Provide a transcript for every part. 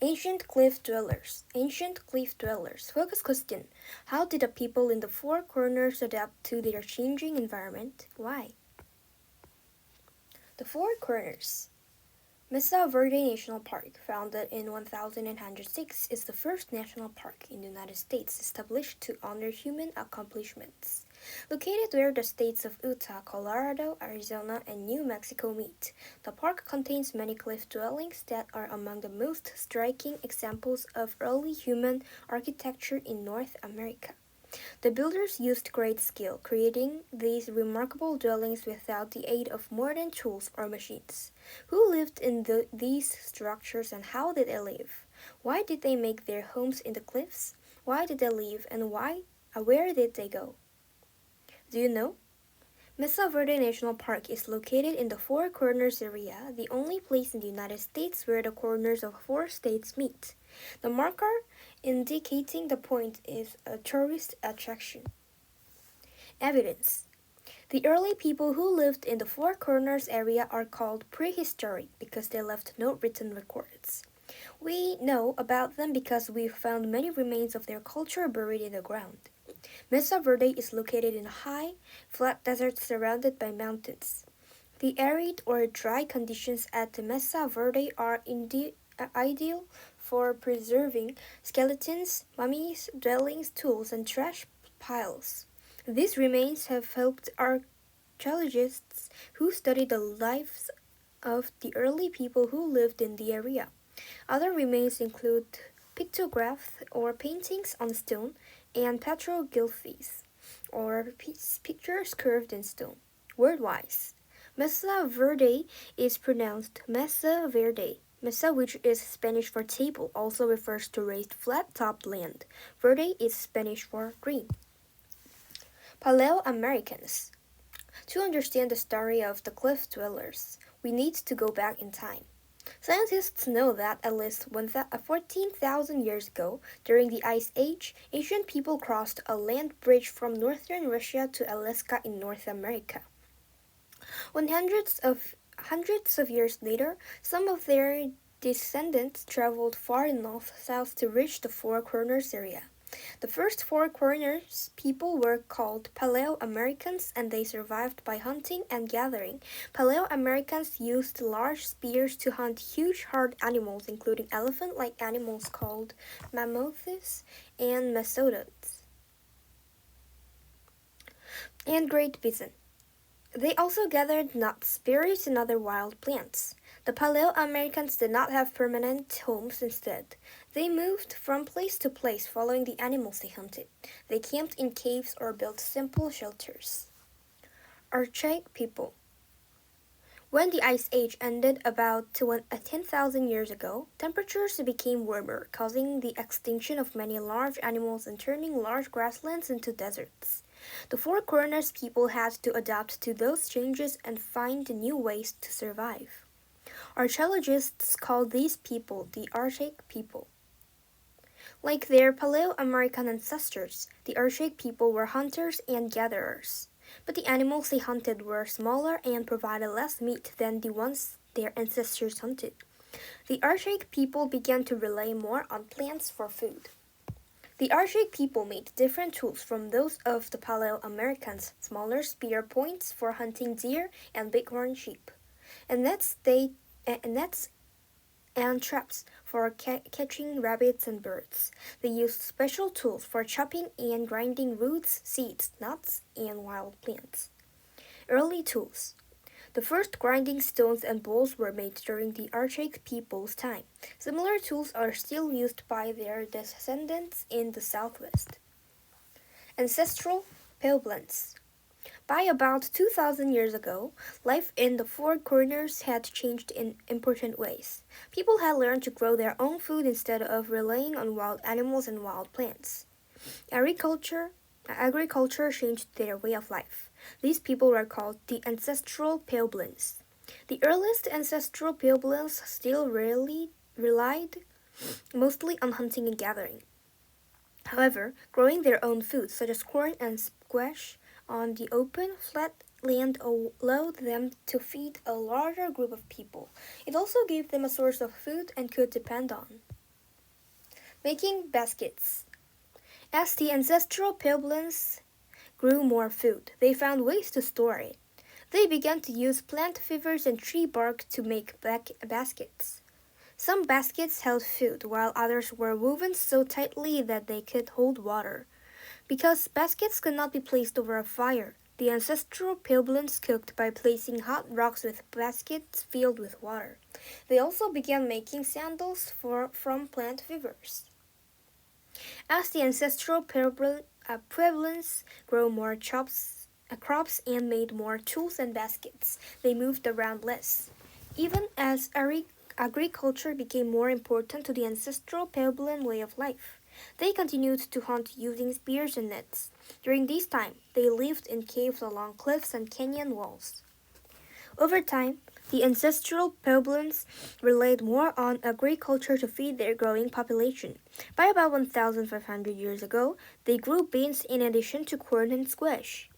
Ancient cliff dwellers. Ancient cliff dwellers. Focus question. How did the people in the four corners adapt to their changing environment? Why? The Four Corners. Mesa Verde National Park, founded in 1106, is the first national park in the United States established to honor human accomplishments. Located where the states of Utah, Colorado, Arizona, and New Mexico meet, the park contains many cliff dwellings that are among the most striking examples of early human architecture in North America. The builders used great skill, creating these remarkable dwellings without the aid of modern tools or machines. Who lived in these structures and how did they live? Why did they make their homes in the cliffs? Why did they live and where did they go? Do you know? Mesa Verde National Park is located in the Four Corners area, the only place in the United States where the corners of four states meet. The marker indicating the point is a tourist attraction. Evidence. The early people who lived in the Four Corners area are called prehistoric because they left no written records. We know about them because we found many remains of their culture buried in the ground. Mesa Verde is located in a high, flat desert surrounded by mountains. The arid or dry conditions at the Mesa Verde are ideal for preserving skeletons, mummies, dwellings, tools, and trash piles. These remains have helped archaeologists who study the lives of the early people who lived in the area. Other remains include pictographs or paintings on stone and petroglyphs or pictures carved in stone. Word-wise, Mesa Verde is pronounced Mesa Verde. Mesa, which is Spanish for table, also refers to raised flat-topped land. Verde is Spanish for green. Paleo-Americans. To understand the story of the cliff dwellers, we need to go back in time. Scientists know that at least 14,000 years ago, during the Ice Age, ancient people crossed a land bridge from northern Russia to Alaska in North America. When hundreds of years later, some of their descendants traveled far north-south to reach the Four Corners area. The first Four Corners people were called Paleo-Americans and they survived by hunting and gathering. Paleo-Americans used large spears to hunt huge hard animals including elephant-like animals called mammoths and mastodons, and great bison. They also gathered nuts, berries, and other wild plants. The Paleo-Americans did not have permanent homes instead. They moved from place to place following the animals they hunted. They camped in caves or built simple shelters. Archaic people. When the Ice Age ended about 10,000 years ago, temperatures became warmer, causing the extinction of many large animals and turning large grasslands into deserts. The Four Corners people had to adapt to those changes and find new ways to survive. Archaeologists call these people the Archaic people. Like their Paleo-American ancestors, the Archaic people were hunters and gatherers. But the animals they hunted were smaller and provided less meat than the ones their ancestors hunted. The Archaic people began to rely more on plants for food. The Archaic people made different tools from those of the Paleo-Americans, smaller spear points for hunting deer and bighorn sheep, and nets and traps for catching rabbits and birds. They used special tools for chopping and grinding roots, seeds, nuts, and wild plants. Early tools. The first grinding stones and bowls were made during the Archaic people's time. Similar tools are still used by their descendants in the Southwest. Ancestral Pilgrims. By about 2,000 years ago, life in the Four Corners had changed in important ways. People had learned to grow their own food instead of relying on wild animals and wild plants. Agriculture changed their way of life. These people were called the Ancestral Pilgrims. The earliest Ancestral Pilgrims still relied mostly on hunting and gathering. However, growing their own food, such as corn and squash, on the open, flat land allowed them to feed a larger group of people. It also gave them a source of food and could depend on. Making baskets. As the ancestral Puebloans grew more food, they found ways to store it. They began to use plant fibers and tree bark to make baskets. Some baskets held food, while others were woven so tightly that they could hold water. Because baskets could not be placed over a fire, the ancestral Puebloans cooked by placing hot rocks with baskets filled with water. They also began making sandals from plant fibers. As the ancestral Puebloans grew more crops and made more tools and baskets, they moved around less. Even as agriculture became more important to the ancestral Puebloan way of life, they continued to hunt using spears and nets. During this time, they lived in caves along cliffs and canyon walls. Over time, the ancestral Puebloans relied more on agriculture to feed their growing population. By about 1,500 years ago, they grew beans in addition to corn and squash.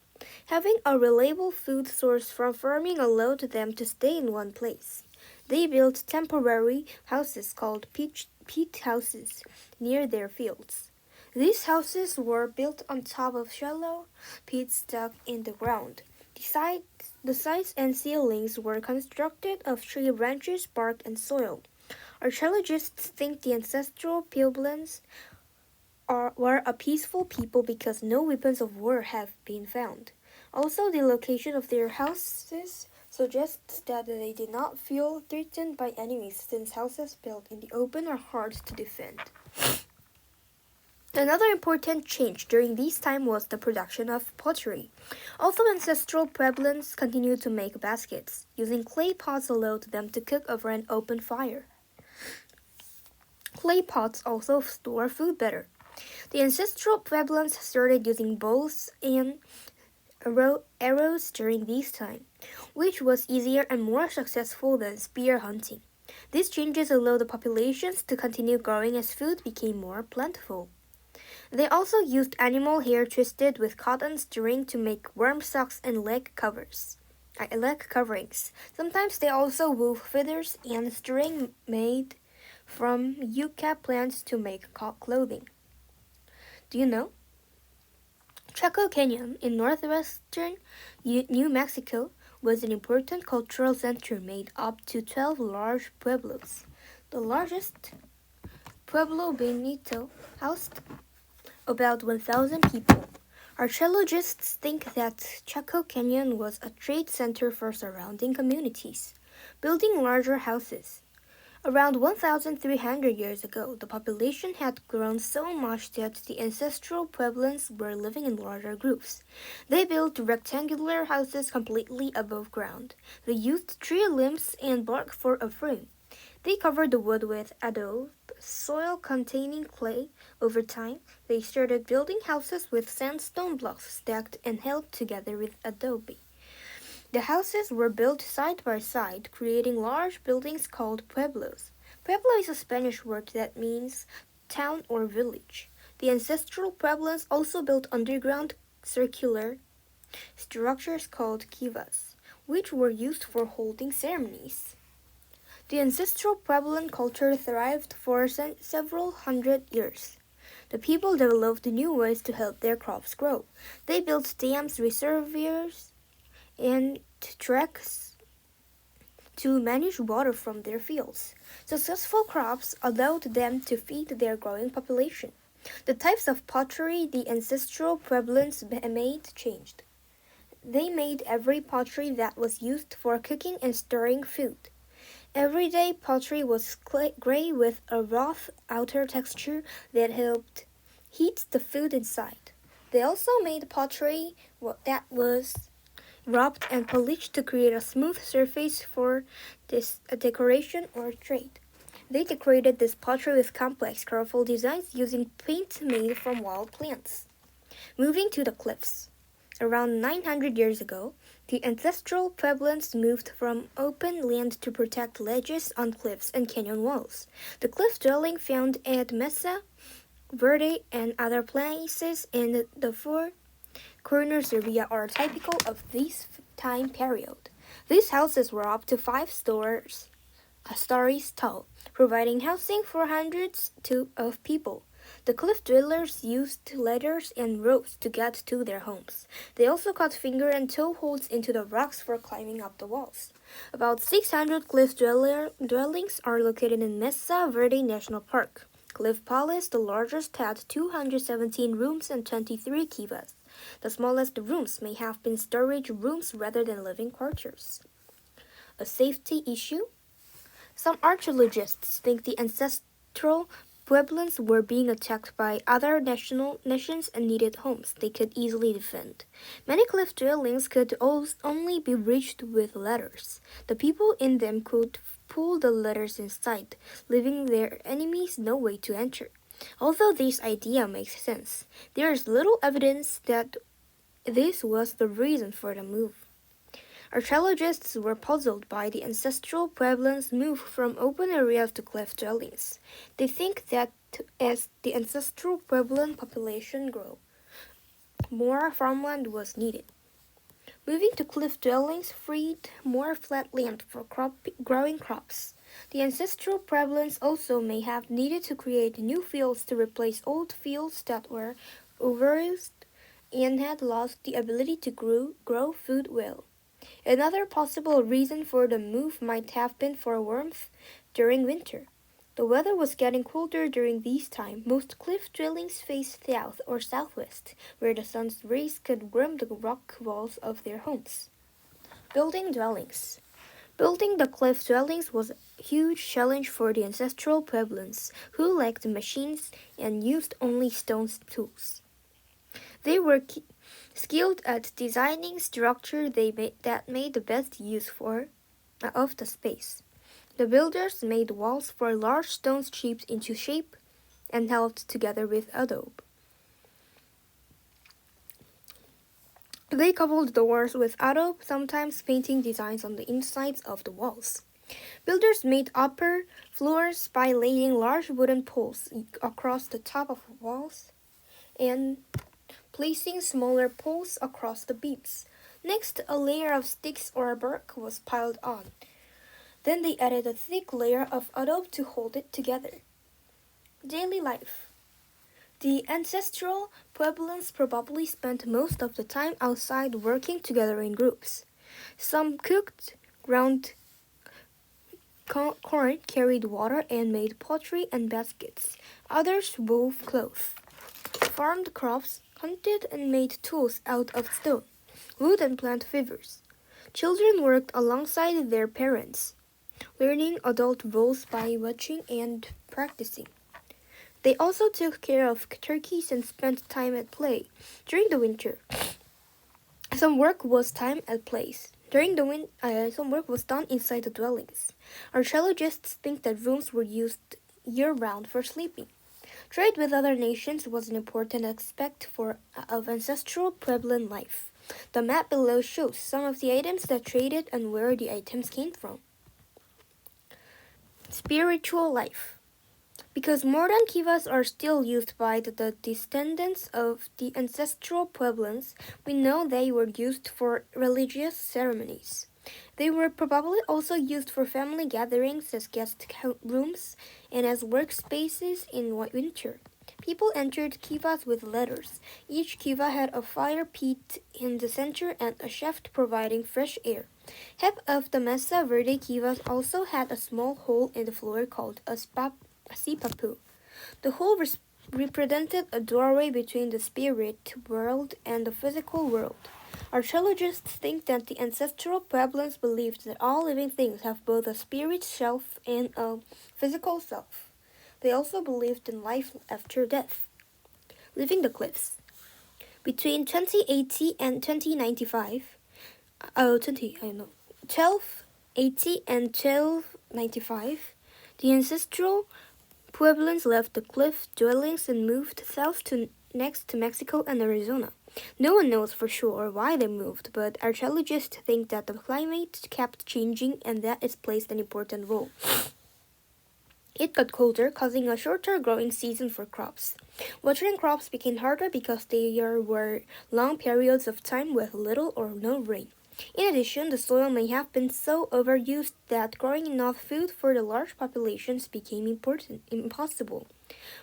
Having a reliable food source from farming allowed them to stay in one place. They built temporary houses called peat houses near their fields. These houses were built on top of shallow pits dug in the ground. The sides and ceilings were constructed of tree branches, bark, and soil. Archaeologists think the ancestral Puebloans were a peaceful people because no weapons of war have been found. Also, the location of their houses suggests that they did not feel threatened by enemies since houses built in the open are hard to defend. Another important change during this time was the production of pottery. Although ancestral Puebloans continued to make baskets, using clay pots allowed them to cook over an open fire. Clay pots also store food better. The ancestral Puebloans started using bows and arrows during this time, which was easier and more successful than spear hunting. These changes allowed the populations to continue growing as food became more plentiful. They also used animal hair twisted with cotton string to make worm socks and leg coverings. Sometimes they also wove feathers and string made from yucca plants to make clothing. Do you know? Chaco Canyon in northwestern New Mexico was an important cultural center made up to 12 large pueblos. The largest, Pueblo Benito, housed about 1,000 people. Archaeologists think that Chaco Canyon was a trade center for surrounding communities, building larger houses. Around 1,300 years ago, the population had grown so much that the ancestral Puebloans were living in larger groups. They built rectangular houses completely above ground. They used tree limbs and bark for a frame. They covered the wood with adobe, soil containing clay. Over time, they started building houses with sandstone blocks stacked and held together with adobe. The houses were built side by side, creating large buildings called pueblos. Pueblo is a Spanish word that means town or village. The ancestral Pueblos also built underground circular structures called kivas, which were used for holding ceremonies. The ancestral Puebloan culture thrived for several hundred years. The people developed new ways to help their crops grow. They built dams, reservoirs, and tracks to manage water from their fields. Successful crops allowed them to feed their growing population. The types of pottery the ancestral Puebloans made changed. They made every pottery that was used for cooking and storing food. Everyday pottery was gray with a rough outer texture that helped heat the food inside. They also made pottery that was rubbed and polished to create a smooth surface for decoration or trade. They decorated this pottery with complex, colorful designs using paint made from wild plants. Moving to the cliffs. Around 900 years ago, the ancestral Puebloans moved from open land to protect ledges on cliffs and canyon walls. The cliff dwelling found at Mesa Verde and other places in the Four Corners area are typical of this time period. These houses were up to 5 stories stories tall, providing housing for of people. The cliff dwellers used ladders and ropes to get to their homes. They also cut finger and toe holes into the rocks for climbing up the walls. About 600 dwellings are located in Mesa Verde National Park. Cliff Palace, the largest, had 217 rooms and 23 kivas. The smallest rooms may have been storage rooms rather than living quarters. A safety issue? Some archaeologists think the ancestral Pueblans were being attacked by other nations and needed homes they could easily defend. Many cliff dwellings could only be reached with ladders. The people in them could pull the ladders inside, leaving their enemies no way to enter. Although this idea makes sense, there is little evidence that this was the reason for the move. Archaeologists were puzzled by the ancestral Pueblans' move from open areas to cliff dwellings. They think that as the ancestral Pueblan population grew, more farmland was needed. Moving to cliff dwellings freed more flat land for growing crops. The ancestral Pueblans also may have needed to create new fields to replace old fields that were overused and had lost the ability to grow food well. Another possible reason for the move might have been for warmth during winter. The weather was getting colder during this time. Most cliff dwellings faced south or southwest, where the sun's rays could warm the rock walls of their homes. Building dwellings. Building the cliff dwellings was a huge challenge for the ancestral Pueblans, who lacked machines and used only stone tools. They were skilled at designing structure that made the best use of the space. The builders made walls for large stones chipped into shape and held together with adobe. They covered the walls with adobe, sometimes painting designs on the insides of the walls. Builders made upper floors by laying large wooden poles across the top of walls and placing smaller poles across the beams. Next, a layer of sticks or bark was piled on. Then they added a thick layer of adobe to hold it together. Daily life. The ancestral Pueblans probably spent most of the time outside working together in groups. Some cooked, ground corn, carried water, and made pottery and baskets. Others wove cloth, farmed crops, hunted, and made tools out of stone, wood, and plant fibers. Children worked alongside their parents, learning adult roles by watching and practicing. They also took care of turkeys and spent time at play. During the winter, some work was some work was done inside the dwellings. Archaeologists think that rooms were used year-round for sleeping. Trade with other nations was an important aspect of ancestral Pueblan life. The map below shows some of the items that traded and where the items came from. Spiritual life. Because modern kivas are still used by the descendants of the ancestral Pueblans, we know they were used for religious ceremonies. They were probably also used for family gatherings as guest rooms and as workspaces in winter. People entered kivas with ladders. Each kiva had a fire pit in the center and a shaft providing fresh air. Half of the Mesa Verde kivas also had a small hole in the floor called a sipapu. The hole represented a doorway between the spirit world and the physical world. Archaeologists think that the ancestral Pueblans believed that all living things have both a spirit self and a physical self. They also believed in life after death. Living the cliffs. Between 2080 and 1280 and 1295, the ancestral Pueblans left the cliff dwellings and moved south next to Mexico and Arizona. No one knows for sure why they moved, but archaeologists think that the climate kept changing and that it played an important role. It got colder, causing a shorter growing season for crops. Watering crops became harder because there were long periods of time with little or no rain. In addition, the soil may have been so overused that growing enough food for the large populations became impossible.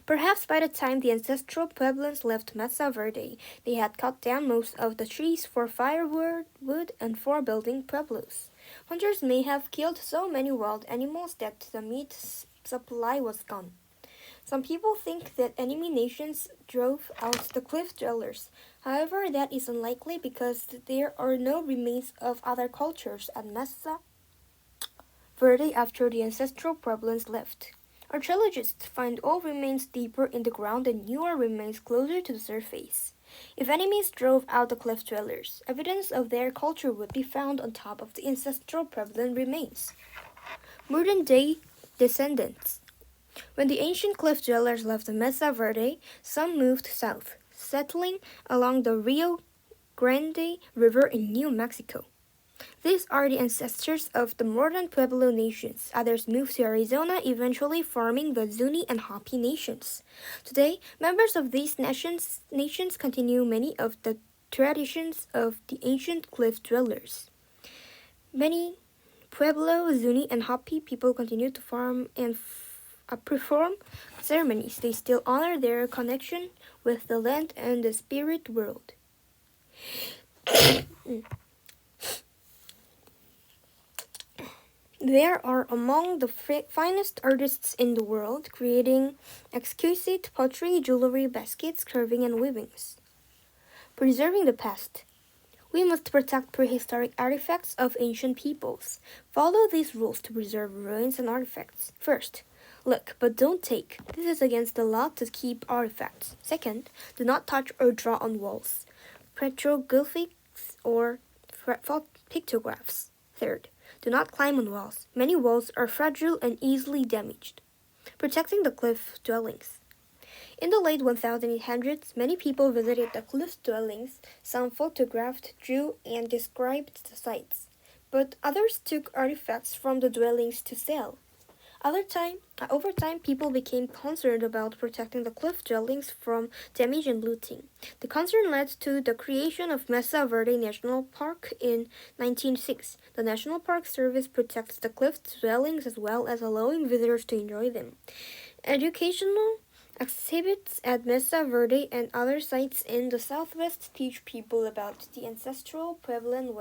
Perhaps by the time the ancestral Pueblos left Mesa Verde, they had cut down most of the trees for firewood, wood, and for building pueblos. Hunters may have killed so many wild animals that the meat supply was gone. Some people think that enemy nations drove out the cliff dwellers. However, that is unlikely because there are no remains of other cultures at Mesa Verde after the ancestral Pueblos left. Archaeologists find old remains deeper in the ground and newer remains closer to the surface. If enemies drove out the cliff dwellers, evidence of their culture would be found on top of the ancestral Puebloan remains. Modern day descendants. When the ancient cliff dwellers left the Mesa Verde, some moved south, settling along the Rio Grande River in New Mexico. These are the ancestors of the modern Pueblo nations. Others moved to Arizona, eventually forming the Zuni and Hopi nations. Today, members of these nations continue many of the traditions of the ancient cliff dwellers. Many Pueblo, Zuni, and Hopi people continue to farm and perform ceremonies. They still honor their connection with the land and the spirit world. They are among the finest artists in the world, creating exquisite pottery, jewelry, baskets, carving, and weavings. Preserving the past. We must protect prehistoric artifacts of ancient peoples. Follow these rules to preserve ruins and artifacts. First, look, but don't take. This is against the law to keep artifacts. Second, do not touch or draw on walls, petroglyphics, or pictographs. Third, do not climb on walls. Many walls are fragile and easily damaged. Protecting the cliff dwellings. In the late 1800s, many people visited the cliff dwellings. Some photographed, drew, and described the sites, but others took artifacts from the dwellings to sell. Over time, people became concerned about protecting the cliff dwellings from damage and looting. The concern led to the creation of Mesa Verde National Park in 1906. The National Park Service protects the cliff dwellings as well as allowing visitors to enjoy them. Educational exhibits at Mesa Verde and other sites in the southwest teach people about the ancestral Puebloan